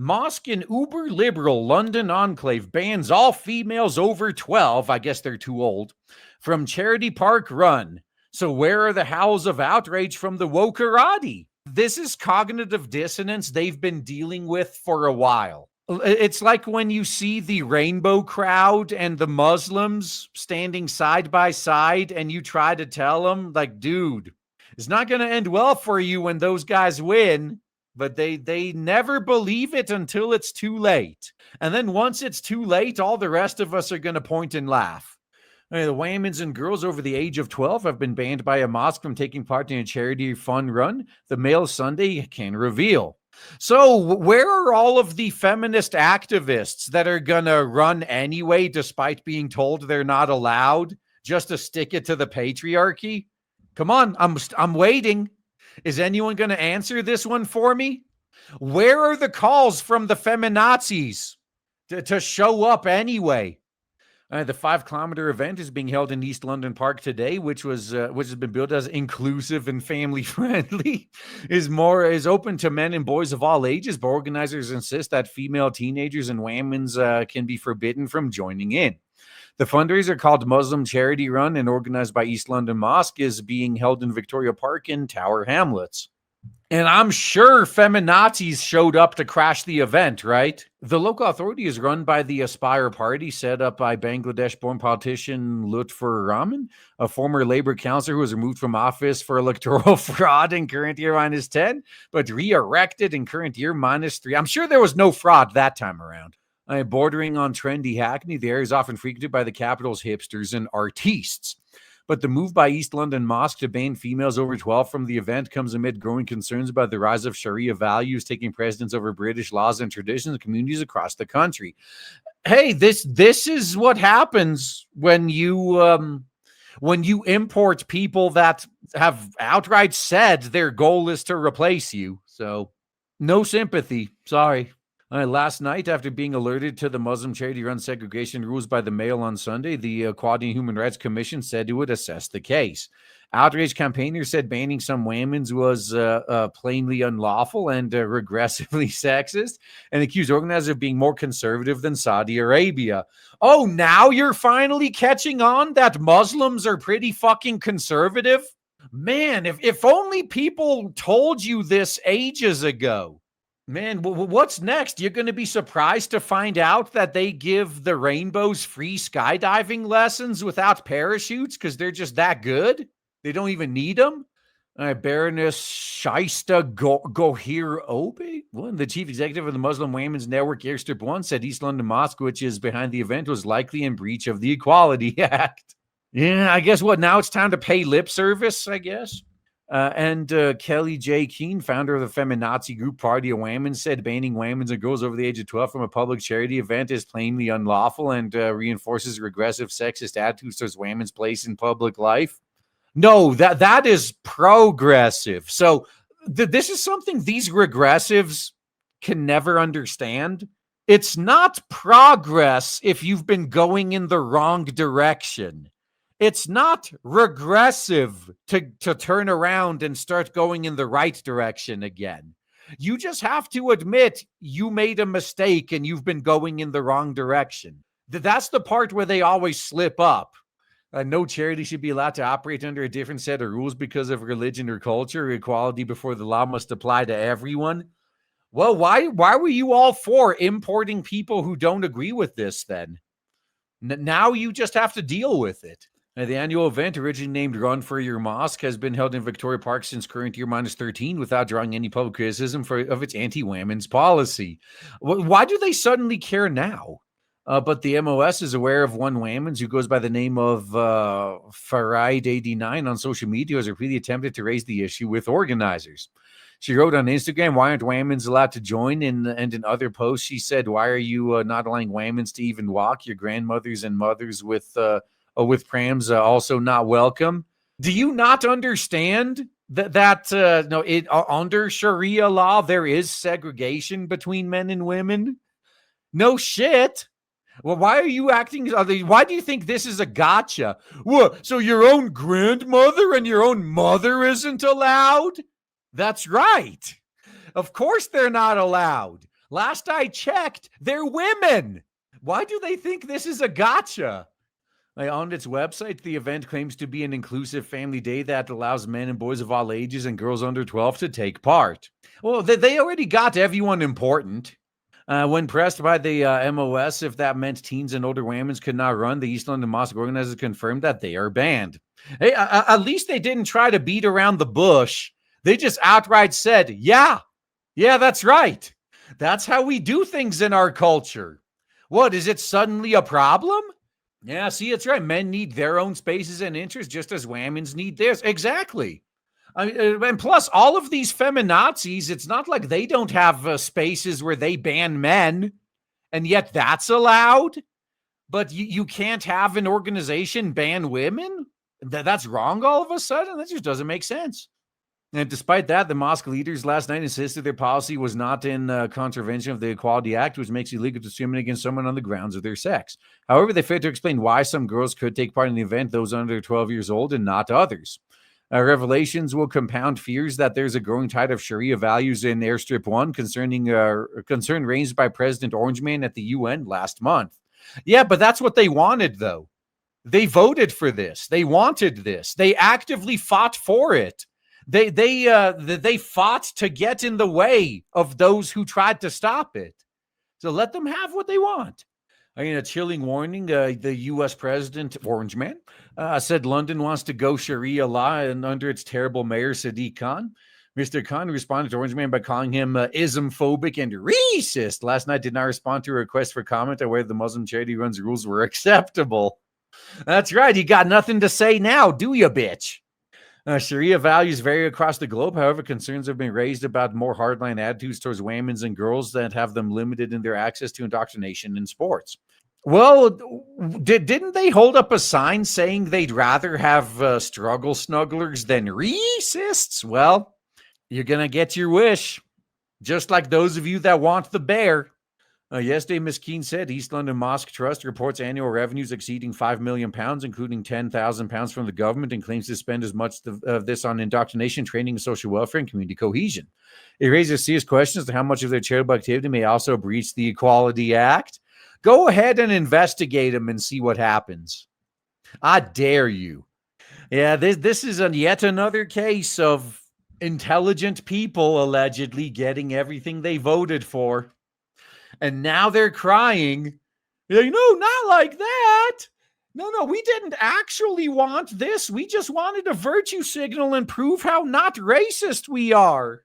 Mosque in uber liberal London enclave bans all females over 12, I guess they're too old, from Charity Park Run. So where are the howls of outrage from the wokerati? This is cognitive dissonance they've been dealing with for a while. It's like when you see the rainbow crowd and the Muslims standing side by side and you try to tell them, like, dude, it's not going to end well for you when those guys win. But they never believe it until it's too late. And then once it's too late, all the rest of us are going to point and laugh. The women's and girls over the age of 12 have been banned by a mosque from taking part in a charity fun run. The Mail Sunday can reveal. So where are all of the feminist activists that are going to run anyway, despite being told they're not allowed, just to stick it to the patriarchy? Come on, I'm waiting. Is anyone going to answer this one for me? Where are the calls from the feminazis to show up anyway? The 5-kilometer event is being held in East London Park today, which has been billed as inclusive and family friendly, is open to men and boys of all ages, but organizers insist that female teenagers and women's can be forbidden from joining in. The fundraiser, called Muslim Charity Run and organized by East London Mosque, is being held in Victoria Park in Tower Hamlets. And I'm sure feminazis showed up to crash the event, right? The local authority is run by the Aspire Party, set up by Bangladesh-born politician Lutfur Rahman, a former Labour councillor who was removed from office for electoral fraud in current year -10, but re-elected in current year -3. I'm sure there was no fraud that time around. Bordering on trendy Hackney, the area is often frequented by the capital's hipsters and artistes. But the move by East London Mosque to ban females over 12 from the event comes amid growing concerns about the rise of Sharia values taking precedence over British laws and traditions in communities across the country. Hey, this is what happens when you import people that have outright said their goal is to replace you. So no sympathy. Sorry. Last night, after being alerted to the Muslim charity-run segregation rules by the Mail on Sunday, the Equality and Human Rights Commission said it would assess the case. Outrage campaigners said banning some women's was plainly unlawful and regressively sexist, and accused organizers of being more conservative than Saudi Arabia. Oh, now you're finally catching on that Muslims are pretty fucking conservative? Man, if only people told you this ages ago. Man, what's next? You're going to be surprised to find out that they give the rainbows free skydiving lessons without parachutes because they're just that good. They don't even need them. Baroness Shaista Gohir Obe, the chief executive of the Muslim Women's Network Airstrip 1, said East London Mosque, which is behind the event, was likely in breach of the Equality Act. Yeah, I guess now it's time to pay lip service, I guess. And Kelly J. Keane, founder of the feminazi group Party of Women, said banning women and girls over the age of 12 from a public charity event is plainly unlawful and reinforces regressive sexist attitudes towards women's place in public life. No, that is progressive. So this is something these regressives can never understand. It's not progress if you've been going in the wrong direction. It's not regressive to turn around and start going in the right direction again. You just have to admit you made a mistake and you've been going in the wrong direction. That's the part where they always slip up. No charity should be allowed to operate under a different set of rules because of religion or culture. Equality before the law must apply to everyone. Well, why were you all for importing people who don't agree with this then? Now you just have to deal with it. The annual event, originally named Run for Your Mosque, has been held in Victoria Park since current year -13 without drawing any public criticism of its anti-women's policy. Why do they suddenly care now? But the MOS is aware of one woman who goes by the name of Faride89 on social media, who has repeatedly attempted to raise the issue with organizers. She wrote on Instagram, "Why aren't women allowed to join?" And in other posts, she said, "Why are you not allowing women to even walk? Your grandmothers and mothers with prams also not welcome." Do you not understand that under Sharia law there is segregation between men and women? No shit. Well, why are you acting? Why do you think this is a gotcha? What? So your own grandmother and your own mother isn't allowed? That's right. Of course they're not allowed. Last I checked, they're women. Why do they think this is a gotcha? On its website, the event claims to be an inclusive family day that allows men and boys of all ages and girls under 12 to take part. Well, they already got everyone important. When pressed by the MOS if that meant teens and older women could not run, the East London Mosque organizers confirmed that they are banned. Hey, at least they didn't try to beat around the bush. They just outright said, yeah, that's right. That's how we do things in our culture. What, is it suddenly a problem? Yeah, see, it's right. Men need their own spaces and interests just as women's need theirs. Exactly. And plus, all of these feminazis, it's not like they don't have spaces where they ban men, and yet that's allowed. But you can't have an organization ban women? That's wrong all of a sudden? That just doesn't make sense. And despite that, the mosque leaders last night insisted their policy was not in contravention of the Equality Act, which makes it illegal to discriminate against someone on the grounds of their sex. However, they failed to explain why some girls could take part in the event, those under 12 years old, and not others. Revelations will compound fears that there's a growing tide of Sharia values in Airstrip 1 concerning concern raised by President Orangeman at the UN last month. Yeah, but that's what they wanted, though. They voted for this. They wanted this. They actively fought for it. They fought to get in the way of those who tried to stop it. So let them have what they want. A chilling warning, the U.S. President, Orangeman, said London wants to go Sharia law and under its terrible mayor, Sadiq Khan. Mr. Khan responded to Orangeman by calling him Islamophobic and racist. Last night did not respond to a request for comment on whether the Muslim charity runs rules were acceptable. That's right. You got nothing to say now, do you, bitch? Sharia values vary across the globe. However, concerns have been raised about more hardline attitudes towards women and girls that have them limited in their access to indoctrination in sports. Well, didn't they hold up a sign saying they'd rather have struggle snugglers than racists? Well, you're going to get your wish, just like those of you that want the bear. Yesterday, Ms. Keane said East London Mosque Trust reports annual revenues exceeding £5 million, including £10,000 from the government, and claims to spend as much of this on indoctrination, training, social welfare, and community cohesion. It raises serious questions as to how much of their charitable activity may also breach the Equality Act. Go ahead and investigate them and see what happens. I dare you. Yeah, this is yet another case of intelligent people allegedly getting everything they voted for. And now they're crying. Like, no, not like that. No, we didn't actually want this. We just wanted a virtue signal and prove how not racist we are.